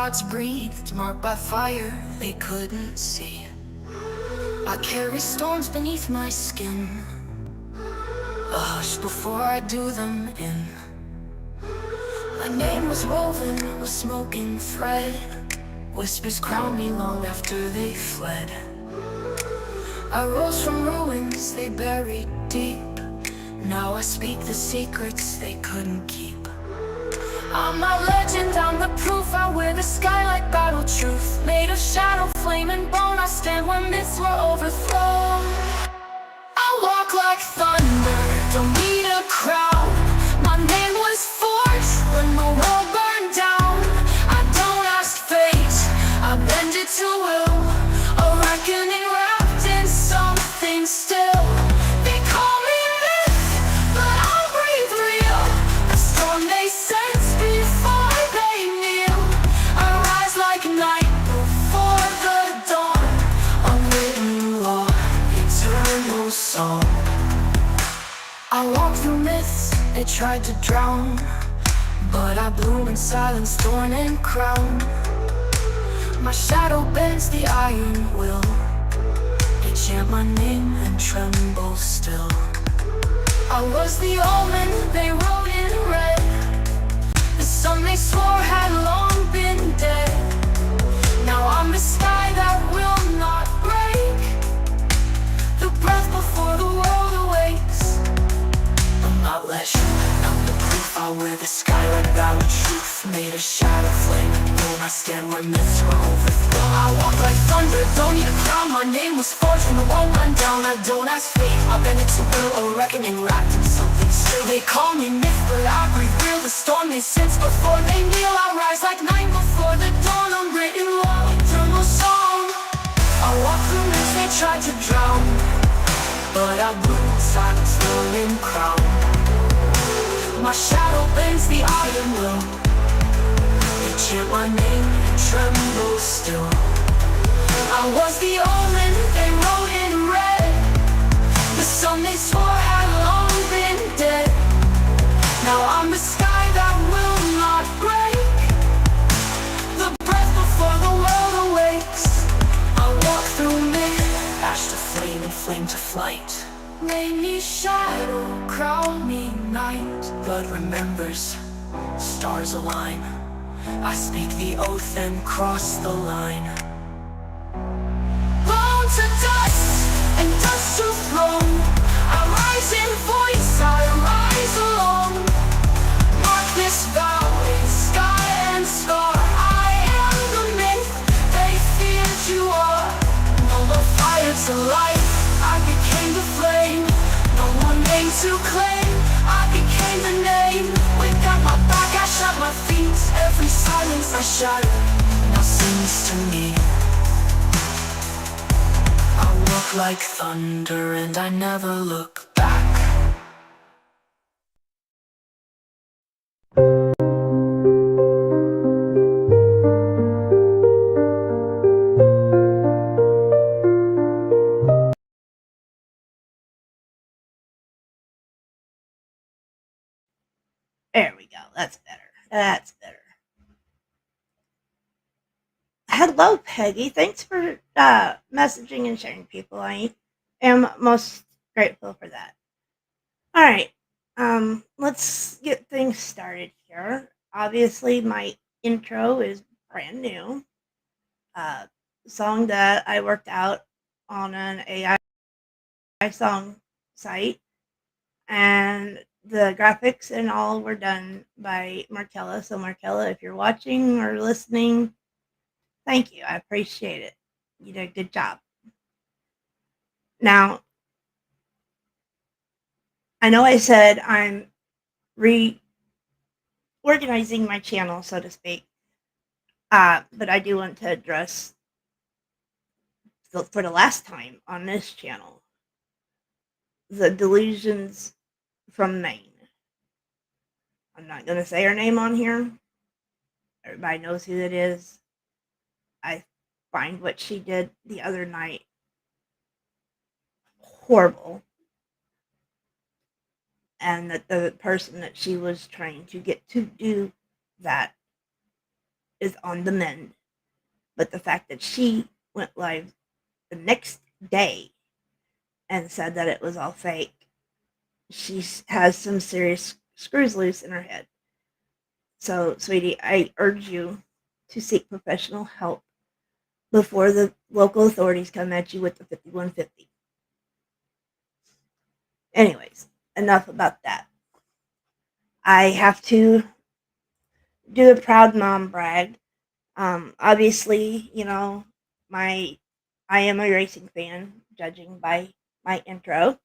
gods breathed, marked by fire they couldn't see. I carry storms beneath my skin, a hush before I do them in. My name was woven, a smoking thread. Whispers crowned me long after they fled. I rose from ruins they buried deep. Now I speak the secrets they couldn't keep. I'm not legend, I'm the proof. I wear the sky like battle truth. Made of shadow, flame and bone, I stand when myths were overthrown. I walk like thunder, don't need a crown. My name was forged when the world burned down. I don't ask fate, I bend it to will. A reckoning wrapped in something still. They call me myth, but I'll breathe real. A storm they sense before they kneel. I rise like night before the dawn. Unwritten law, eternal song. I walk through myths they tried to drown, but I bloom in silence, thorn and crown. My shadow bends the iron will. They chant my name and tremble still. I was the omen they wrote in red, the sun they swore had long been dead. Now I'm the sky that will not break, the breath before the world awakes. I'm not legend, I'm the proof. I wear the sky like battle truth. Made of shadow, flame and bone, I stand where myths were overthrown. I walk like thunder, don't need a crown. My name was forged when the wall went down. I don't ask fate, I bend it to will. A reckoning wrapped in something still. They call me myth, but I breathe real. The storm they sense before they kneel. I rise like night before the dawn. Unwritten law, eternal song. I walk through myths they tried to drown, but I bloom in silence, thorn crown. My shadow bends the iron will. They chant my name and tremble still. I was the omen they wrote in red, the sun they swore had long been dead. Now I'm the sky that will not break, the breath before the world awakes. I walk through myth, ash to flame and flame to flight. Name me shadow, crown me night. Blood remembers, stars align. I speak the oath and cross the line. Bone to dust and dust to throne. I rise in voice, I rise alone. Mark this vow in sky and scar. I am the myth they feared you are. No more fire to light, I became the flame. No more name to claim, I became the name. Wind at my back, ash at my feet. Every silence I shatter now sings to me. I walk like thunder and I never look back. There we go. That's better. That's better. Hello, Peggy. Thanks for messaging and sharing, people. I am most grateful for that. All right. Let's get things started here. Obviously, my intro is brand new. Song that I worked out on an AI song site, and the graphics and all were done by Markella. So, Markella, if you're watching or listening, thank you. I appreciate it. You did a good job. Now, I know I said I'm reorganizing my channel, so to speak, but I do want to address for the last time on this channel the delusions from Maine. I'm not going to say her name on here. Everybody knows who it is. I find what she did the other night horrible. And that the person that she was trying to get to do that is on the mend. But the fact that she went live the next day and said that it was all fake, she has some serious screws loose in her head. So, sweetie, I urge you to seek professional help before the local authorities come at you with the 5150. Anyways, enough about that. I have to do a proud mom brag. Obviously, my I am a racing fan, judging by my intro.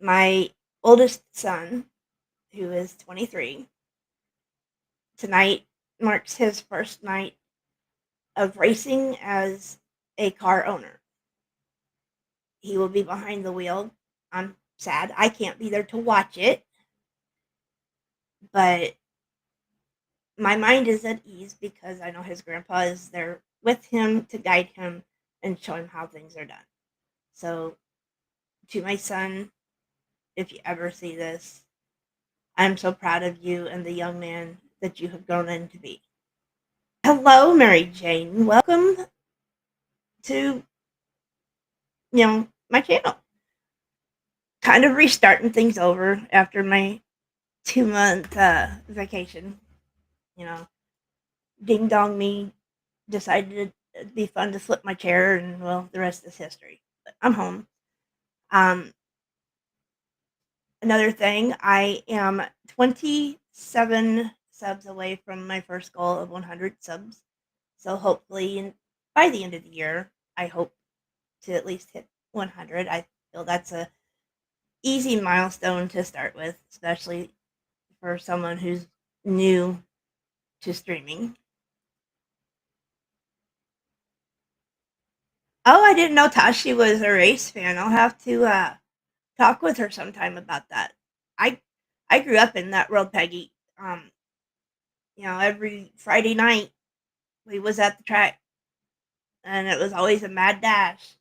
My oldest son, who is 23, tonight marks his first night of racing as a car owner. He will be behind the wheel. I'm sad I can't be there to watch it, but my mind is at ease because I know his grandpa is there with him to guide him and show him how things are done. So, to my son, if you ever see this, I'm so proud of you and the young man that you have grown into be. Hello, Mary Jane. Welcome to, my channel. Kind of restarting things over after my 2-month vacation. You know, ding dong me decided it'd be fun to flip my chair, and well, the rest is history. But I'm home. Um, Another thing, I am 27 subs away from my first goal of 100 subs. So hopefully, by the end of the year, I hope to at least hit 100. I feel that's a easy milestone to start with, especially for someone who's new to streaming. Oh, I didn't know Tashi was a race fan. I'll have to talk with her sometime about that. I I grew up in that world, Peggy. Every Friday night we was at the track, and it was always a mad dash.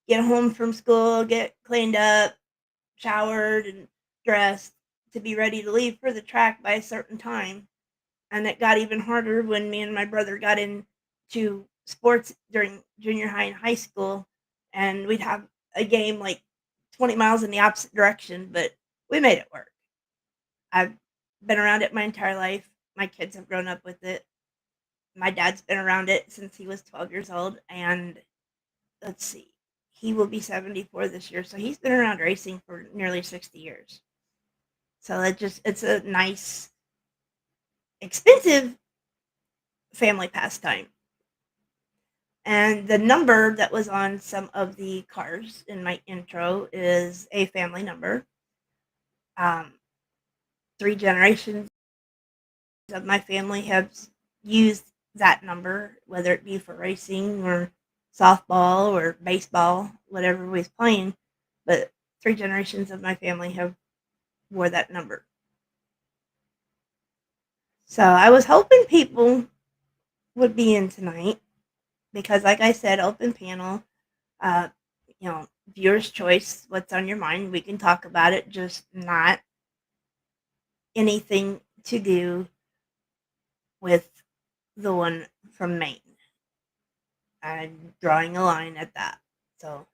Get home from school, get cleaned up, showered, and dressed to be ready to leave for the track by a certain time. And it got even harder when me and my brother got into sports during junior high and high school, and we'd have a game like 20 miles in the opposite direction, but we made it work. I've been around it my entire life. My kids have grown up with it. My dad's been around it since he was 12 years old, and let's see, he will be 74 this year, so he's been around racing for nearly 60 years. So it's a nice, expensive family pastime. And the number that was on some of the cars in my intro is a family number. 3 generations of my family have used that number, whether it be for racing or softball or baseball, whatever we was playing. But 3 generations of my family have wore that number. So I was hoping people would be in tonight because, like I said, open panel, uh, viewers' choice, what's on your mind, we can talk about it, just not anything to do with the one from Maine. I'm drawing a line at that. So,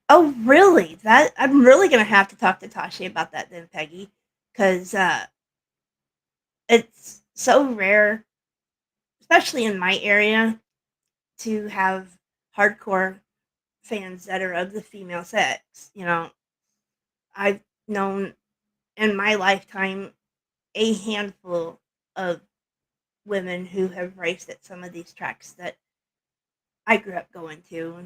oh, really? That I'm really gonna have to talk to Tashi about that then, Peggy, because it's so rare, especially in my area, to have hardcore fans that are of the female sex. I've known in my lifetime a handful of women who have raced at some of these tracks that I grew up going to,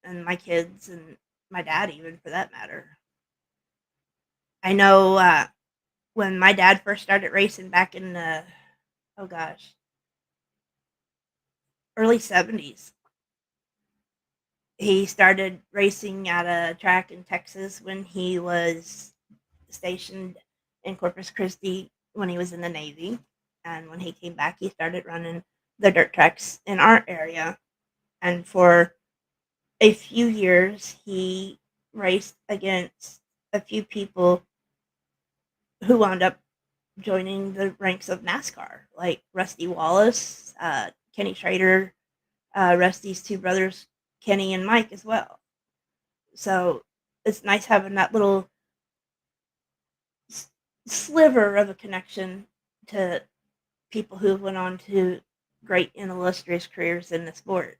and my kids and my dad, even for that matter. I know when my dad first started racing back in the, oh gosh, early 70s, he started racing at a track in Texas when he was stationed in Corpus Christi when he was in the Navy. And when he came back, he started running the dirt tracks in our area. And for a few years, he raced against a few people who wound up joining the ranks of NASCAR, like Rusty Wallace, Kenny Schrader, Rusty's two brothers, Kenny and Mike, as well. So it's nice having that little sliver of a connection to people who went on to great and illustrious careers in the sport.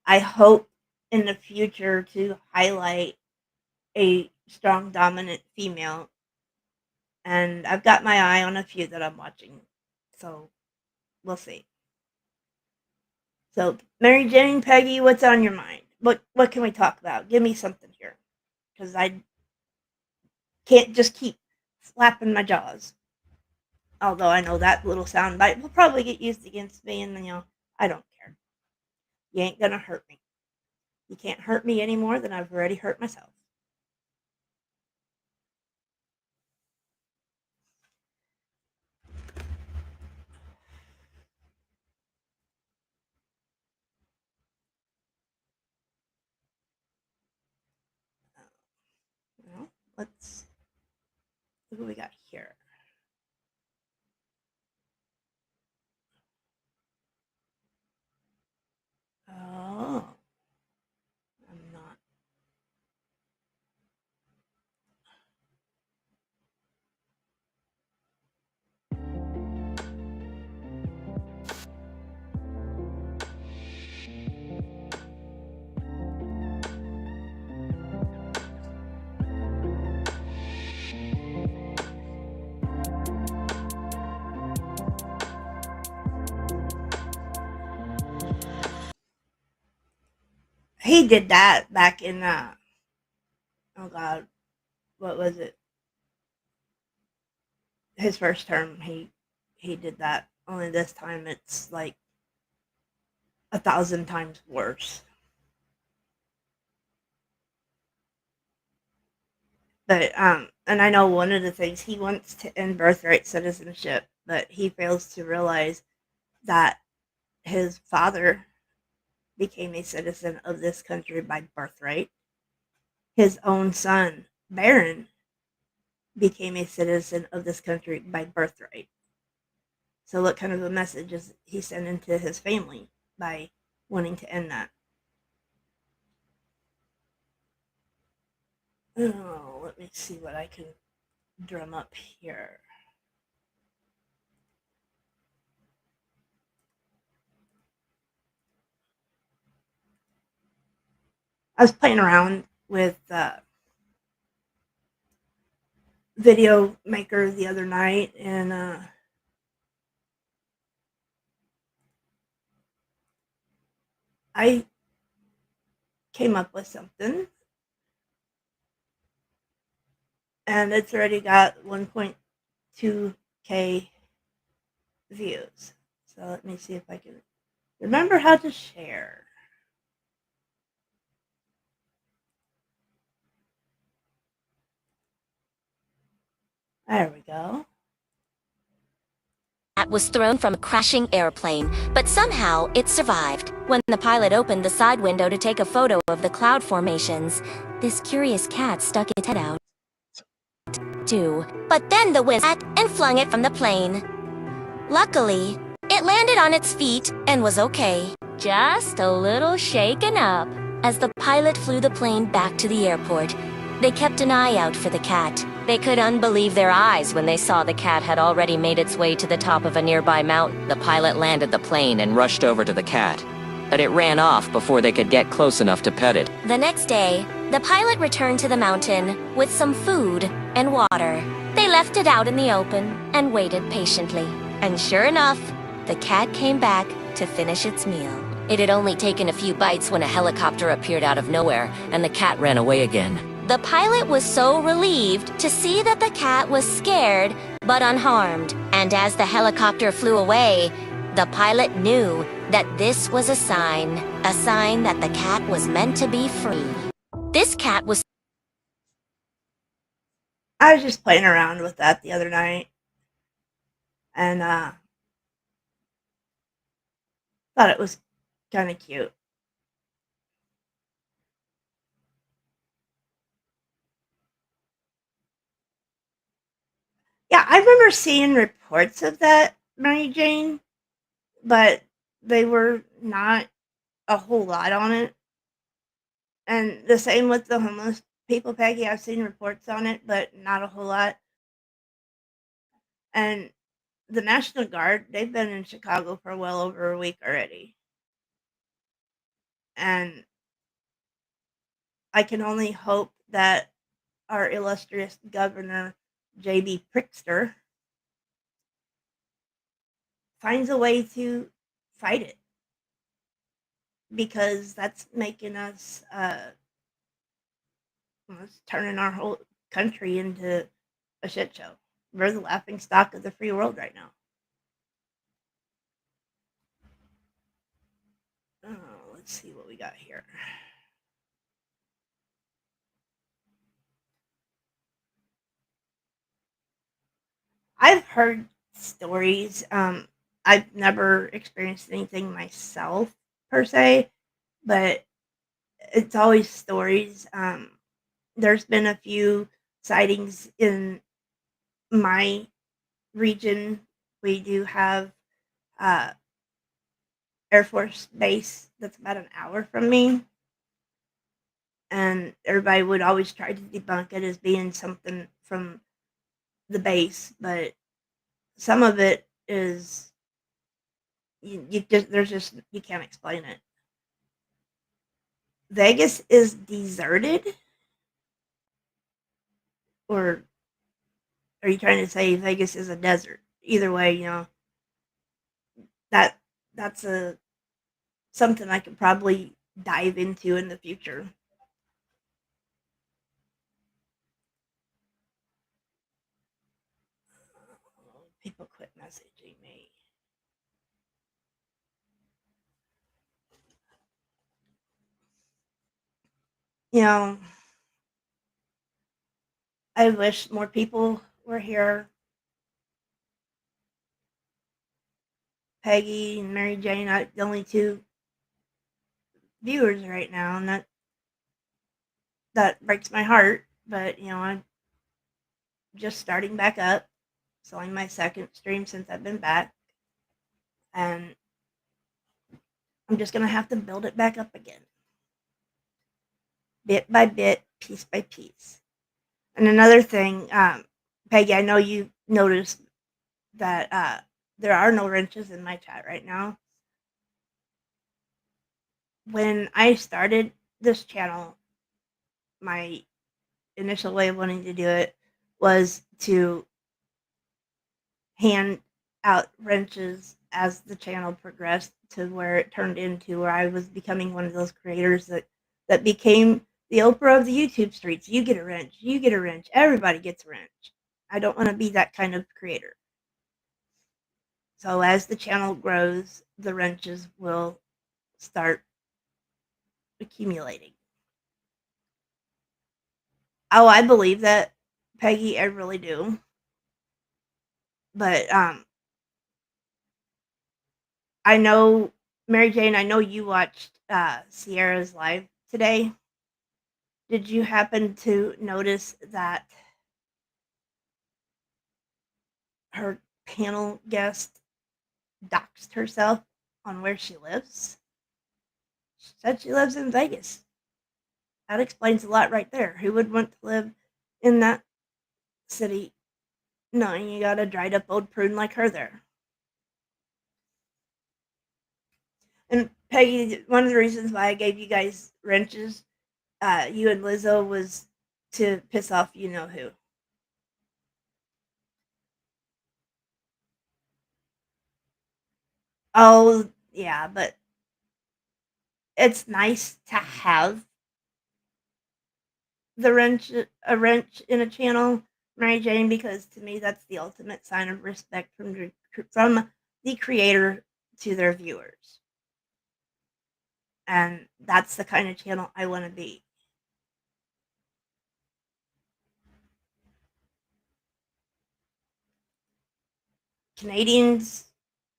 I hope in the future to highlight a strong, dominant female, and I've got my eye on a few that I'm watching. So we'll see. So, Mary Jane, Peggy, what's on your mind? What can we talk about? Give me something here, because I can't just keep slapping my jaws. Although I know that little sound bite will probably get used against me, and I don't care. You ain't gonna hurt me. You can't hurt me any more than I've already hurt myself. Well, let's look what we got here. Oh, I'm not. He did that back in oh god, what was it? His first term. He did that. Only this time it's like 1,000 times worse. But and I know one of the things he wants to end birthright citizenship, but he fails to realize that his father became a citizen of this country by birthright. His own son, Barron, became a citizen of this country by birthright. So what kind of a message is he sending to his family by wanting to end that? Oh, let me see what I can drum up here. I was playing around with Video Maker the other night, and I came up with something, and it's already got 1.2K views. So let me see if I can remember how to share. There we go. Was thrown from a crashing airplane, but somehow it survived. When the pilot opened the side window to take a photo of the cloud formations, this curious cat stuck its head out too. But then the wind and flung it from the plane. Luckily, it landed on its feet and was okay. Just a little shaken up. As the pilot flew the plane back to the airport, they kept an eye out for the cat. They could unbelieve their eyes when they saw the cat had already made its way to the top of a nearby mountain. The pilot landed the plane and rushed over to the cat, but it ran off before they could get close enough to pet it. The next day, the pilot returned to the mountain with some food and water. They left it out in the open and waited patiently. And sure enough, the cat came back to finish its meal. It had only taken a few bites when a helicopter appeared out of nowhere, and the cat ran away again. The pilot was so relieved to see that the cat was scared but unharmed. And as the helicopter flew away, the pilot knew that this was a sign that the cat was meant to be free. This cat was... I was just playing around with that the other night, and thought it was kind of cute. Yeah, I remember seeing reports of that, Mary Jane, but they were not a whole lot on it. And the same with the homeless people, Peggy. I've seen reports on it, but not a whole lot. And the National Guard, they've been in Chicago for well over a week already. And I can only hope that our illustrious governor, J.B. Pritzker, finds a way to fight it because that's making us, it's turning our whole country into a shit show. We're the laughing stock of the free world right now. Let's see what we got here. I've heard stories. I've never experienced anything myself per se, but it's always stories. There's been a few sightings in my region. We do have uh, Air Force Base that's about an hour from me, and everybody would always try to debunk it as being something from the base, but some of it is you just there's just you can't explain it. Vegas is deserted, or are you trying to say Vegas is a desert? Either way, that that's a something I could probably dive into in the future. People quit messaging me. You know, I wish more people were here. Peggy and Mary Jane, the only two viewers right now, and that breaks my heart. But I'm just starting back up. It's only my second stream since I've been back, and I'm just gonna have to build it back up again, bit by bit, piece by piece. And another thing, Peggy, I know you noticed that there are no wrenches in my chat right now. When I started this channel, my initial way of wanting to do it was to hand out wrenches as the channel progressed to where it turned into where I was becoming one of those creators that became the Oprah of the YouTube streets. You get a wrench, you get a wrench, everybody gets a wrench. I don't want to be that kind of creator. So as the channel grows, the wrenches will start accumulating. Oh, I believe that, Peggy. I really do. But I know, Mary Jane, I know you watched Sierra's live today. Did you happen to notice that her panel guest doxed herself on where she lives? She said she lives in Vegas. That explains a lot right there. Who would want to live in that city knowing you got a dried up old prune like her there? And Peggy, one of the reasons why I gave you guys wrenches, you and Lizzo, was to piss off you know who. Oh, yeah, but it's nice to have a wrench in a channel, Mary Jane, because to me that's the ultimate sign of respect from the creator to their viewers, and that's the kind of channel I want to be. Canadians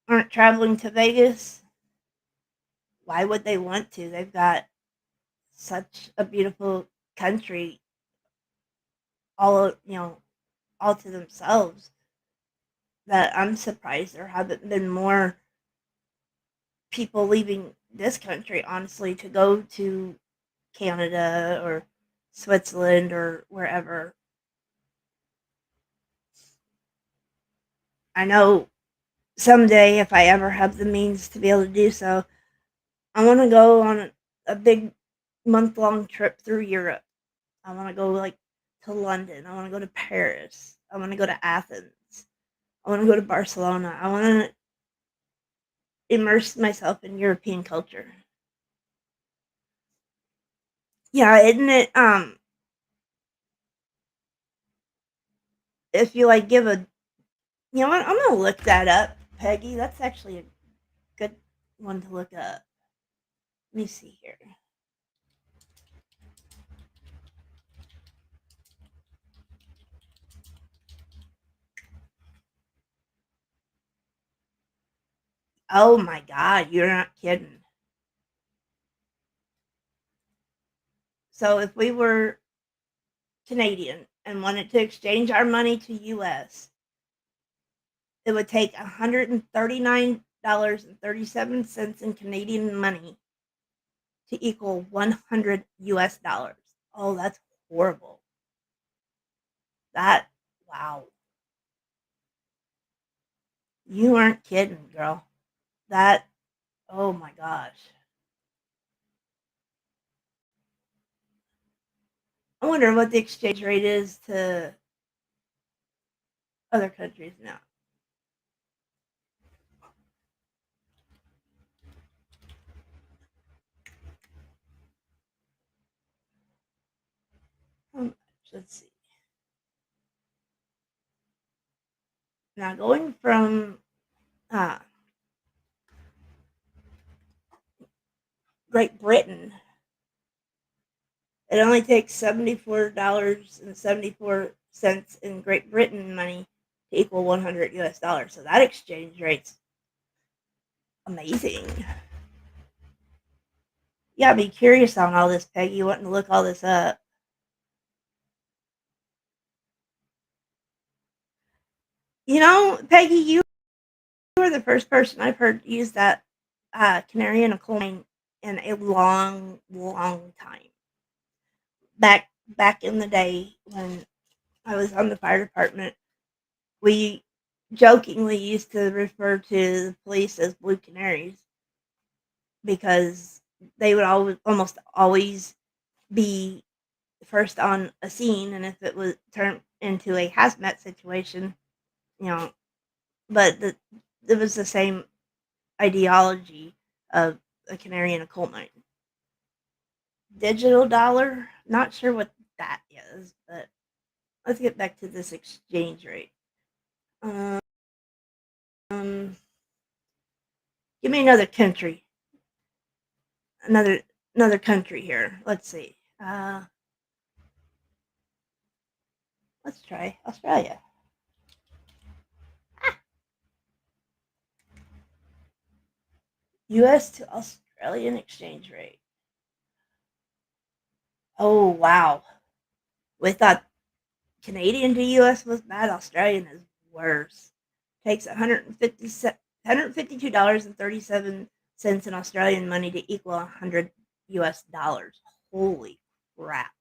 aren't traveling to Vegas. Why would they want to? They've got such a beautiful country all all to themselves. that I'm surprised there haven't been more people leaving this country, honestly, to go to Canada or Switzerland or wherever. I know someday, if I ever have the means to be able to do so, I want to go on a big month-long trip through Europe. I want to go like to London. I want to go to Paris. I want to go to Athens. I want to go to Barcelona. I want to immerse myself in European culture. Yeah, isn't it? If you like give a, you know what? I'm gonna look that up, Peggy. That's actually a good one to look up. Let me see here. Oh my God, you're not kidding. So if we were Canadian and wanted to exchange our money to US, it would take $139.37 in Canadian money to equal 100 US dollars. Oh, that's horrible. That, wow. You aren't kidding, girl. That, oh my gosh. I wonder what the exchange rate is to other countries now. Let's see. Now going from uh, Great Britain, it only takes $74.74 in Great Britain money to equal 100 US dollars. So that exchange rate's amazing. Yeah, I'd be curious on all this, Peggy. Wanting to look all this up. You know, Peggy, you were the first person I've heard use that canary in a coal mine in a long, long time. Back in the day when I was on the fire department, we jokingly used to refer to the police as blue canaries because they would almost always be first on a scene, and if it was turned into a hazmat situation, you know, but it was the same ideology of a canary in a coal mine. Digital dollar, not sure what that is, but let's get back to this exchange rate. Um, give me another country. Another another country here. Let's see. Let's try Australia. US to Australian exchange rate. Oh wow. We thought Canadian to US was bad. Australian is worse. Takes $152.37 in Australian money to equal 100 US dollars. Holy crap.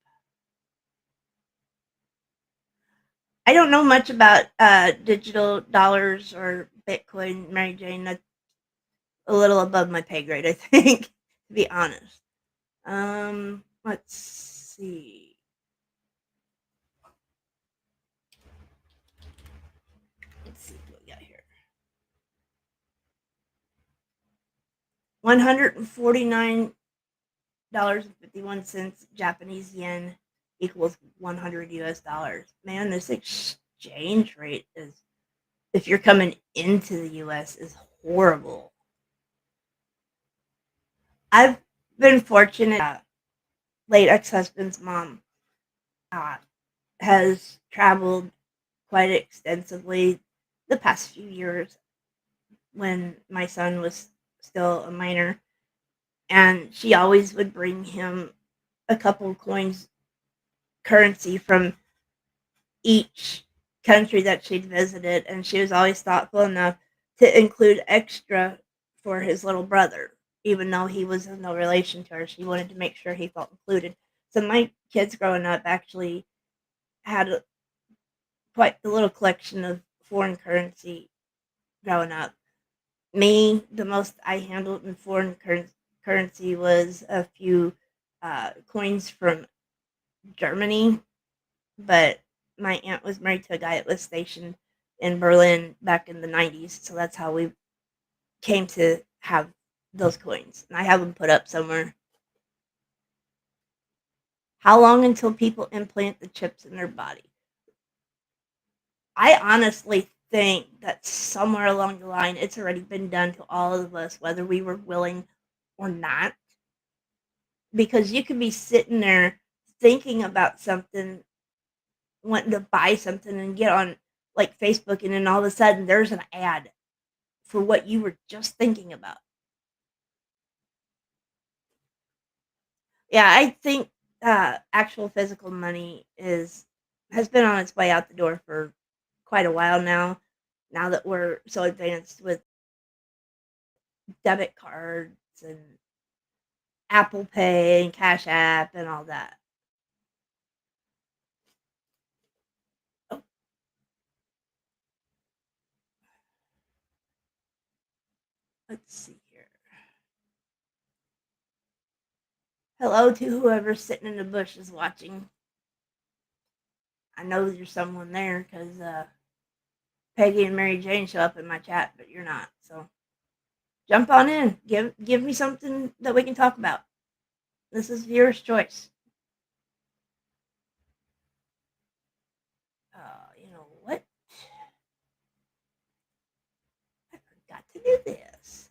I don't know much about digital dollars or Bitcoin, Mary Jane. That's a little above my pay grade, I think, to be honest. Let's see. Let's see what we got here. $149.51 Japanese yen equals 100 US dollars. Man, this exchange rate is, if you're coming into the US, is horrible. I've been fortunate. Late ex-husband's mom uh, has traveled quite extensively the past few years when my son was still a minor, and she always would bring him a couple of coins, currency from each country that she'd visited, and she was always thoughtful enough to include extra for his little brother, even though he was no relation to her. She wanted to make sure he felt included. So my kids growing up actually had quite the little collection of foreign currency growing up. Me, the most I handled in foreign currency was a few coins from Germany, but my aunt was married to a guy that was stationed in Berlin back in the 90s, so that's how we came to have those coins. And I have them put up somewhere. How long until people implant the chips in their body? I honestly think that somewhere along the line it's already been done to all of us, whether we were willing or not. Because you could be sitting there thinking about something, wanting to buy something, and get on like Facebook, and then all of a sudden there's an ad for what you were just thinking about. Yeah, I think actual physical money is has been on its way out the door for quite a while now. Now that we're so advanced with debit cards and Apple Pay and Cash App and all that. Oh, let's see here. Hello to whoever's sitting in the bushes watching. I know there's someone there because Peggy and Mary Jane show up in my chat, but you're not. So jump on in. Give me something that we can talk about. This is viewer's choice. You know what? I forgot to do this.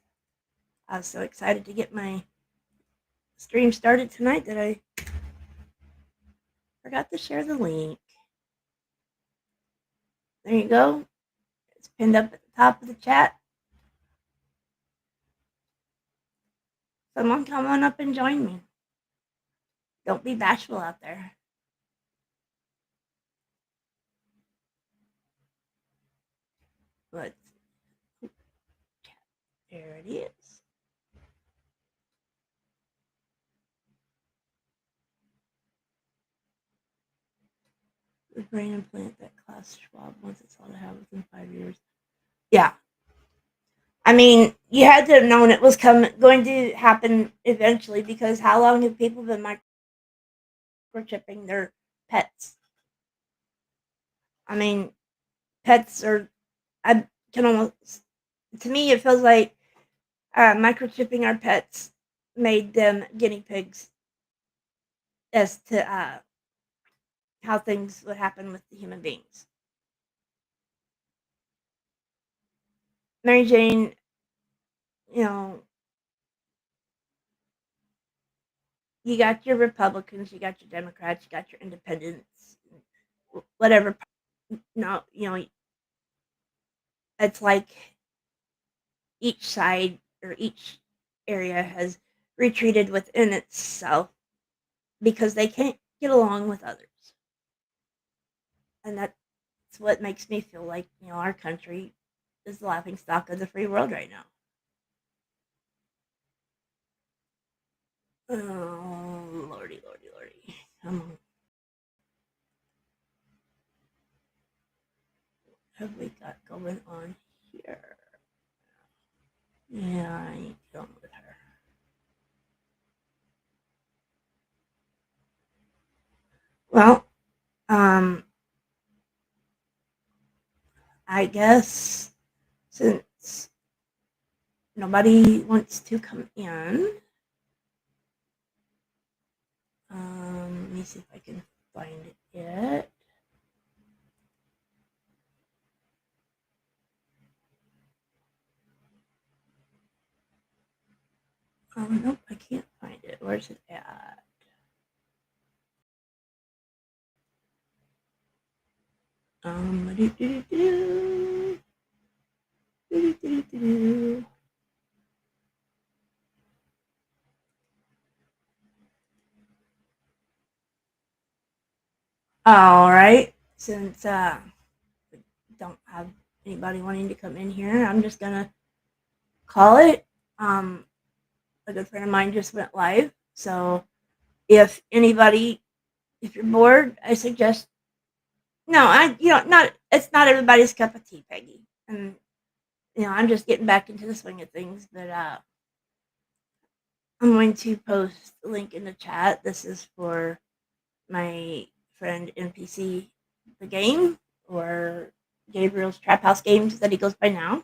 I was so excited to get my stream started tonight that I forgot to share the link. There you go. It's pinned up at the top of the chat. Someone come on up and join me. Don't be bashful out there. But there it is. The brain implant that Klaus Schwab wants us all to have within 5 years. Yeah. I mean, you had to have known it was going to happen eventually, because how long have people been microchipping their pets? I mean, pets are, I can almost, to me, it feels like microchipping our pets made them guinea pigs as to how things would happen with the human beings. Mary Jane, you know, you got your Republicans, you got your Democrats, you got your independents, whatever. No, you know, it's like each side or each area has retreated within itself because they can't get along with others. And that's what makes me feel like, you know, our country is the laughing stock of the free world right now. Oh, lordy, lordy, lordy. Come on. What have we got going on here? Yeah, I ain't dealing with her. Well, I guess since nobody wants to come in, let me see if I can find it. Oh, nope, I can't find it. Where's it at? Do-do-do-do. Do-do-do-do. All right, since don't have anybody wanting to come in here, I'm just gonna call it. A good friend of mine just went live, so if you're bored, I suggest. No, not it's not everybody's cup of tea, Peggy, and I'm just getting back into the swing of things, but I'm going to post the link in the chat. This is for my friend NPC the game, or Gabriel's Trap House Games that he goes by now.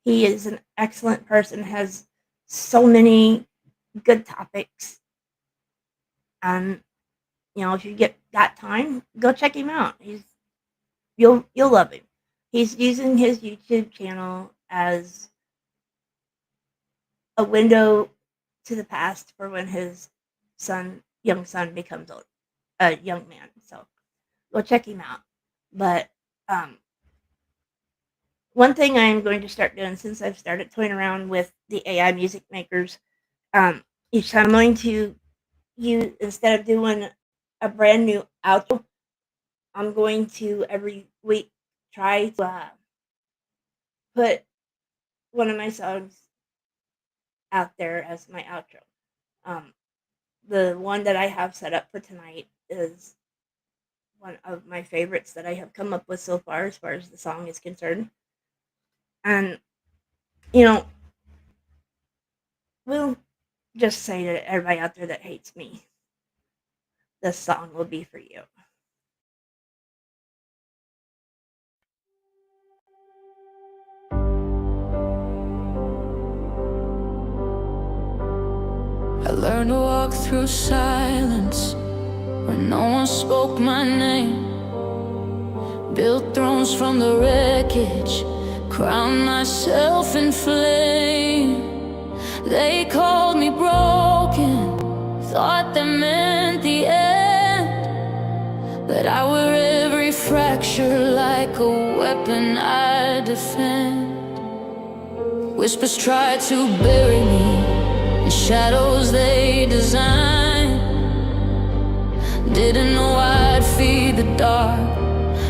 He is an excellent person, has so many good topics. And if you got time, go check him out. You'll love him. He's using his YouTube channel as a window to the past for when his young son becomes a young man. So go check him out. But one thing I'm going to start doing, since I've started toying around with the AI music makers, each time I'm going to use, instead of doing a brand new outro, I'm going to every week try to put one of my songs out there as my outro. The one that I have set up for tonight is one of my favorites that I have come up with so far as the song is concerned. And, we'll just say to everybody out there that hates me, this song will be for you. I learned to walk through silence when no one spoke my name. Built thrones from the wreckage, crowned myself in flame. They called me broken, thought that meant the end. But I wear every fracture like a weapon I defend. Whispers try to bury me in shadows they design. Didn't know I'd feed the dark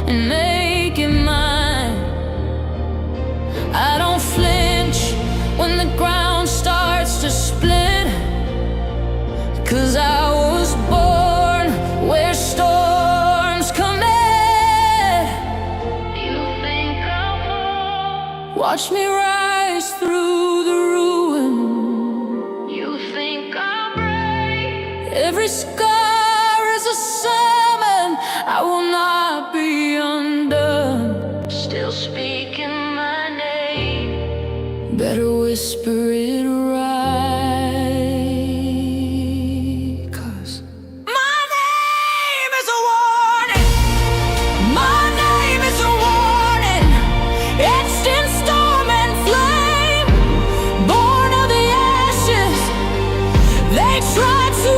and make it mine. I don't flinch when the ground starts to split, 'cause I was born where storms come in. You think I'll fall? Watch me rise through the ruin. You think I'll break? Every scar is a sermon. I will not be undone. Still speaking my name. Better whisper it right, 'cause my name is a warning. My name is a warning. Etched in storm and flame. Born of the ashes they try to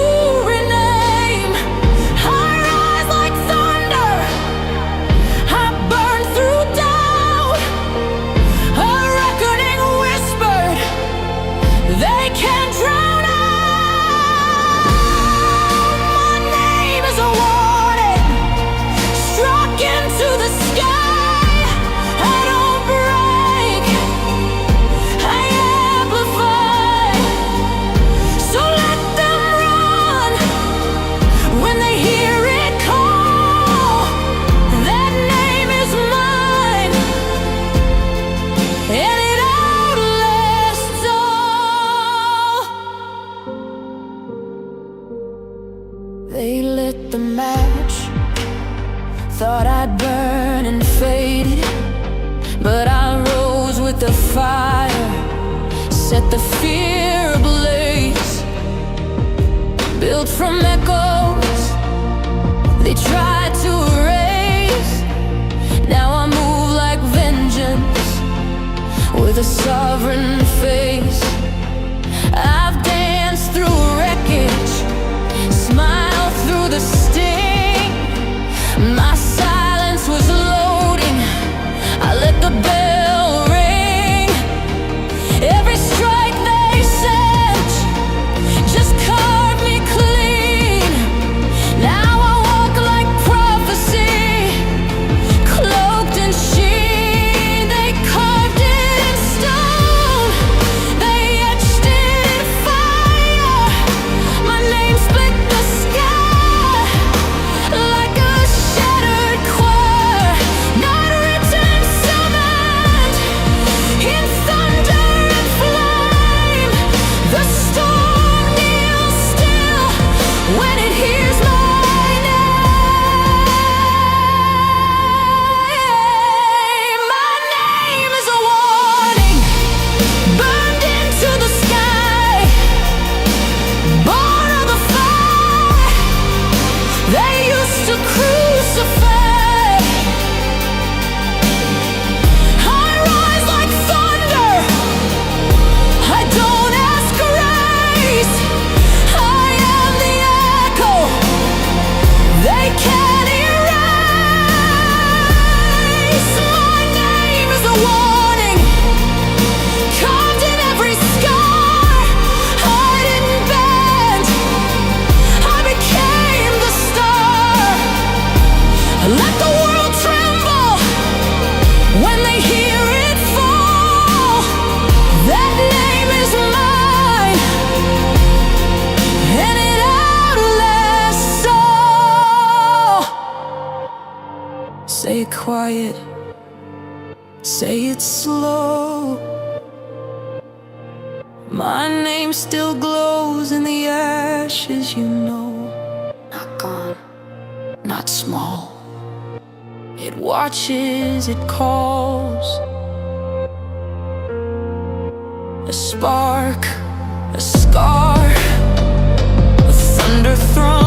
rename. I rise like thunder. I burn through doubt. A reckoning whispered they can't drown out. My name is a warning, struck into the sky. I don't break, I amplify. So let them run when they hear it call. That name is mine, and it outlasts all. They lit the match, thought I'd burn and faded, but I rose with the fire, set the fear ablaze. Built from echoes they tried to erase. Now I move like vengeance with a sovereign face. I've danced through wreckage, smiled through the sting. My silence was loading, I let the bell ring. Every strike they sent just carved me clean. Now I walk like prophecy, cloaked in sheep. it quiet, say it slow. My name still glows in the ashes, you know. Not gone, not small. It watches, it calls. A spark, a scar, a thunder thrown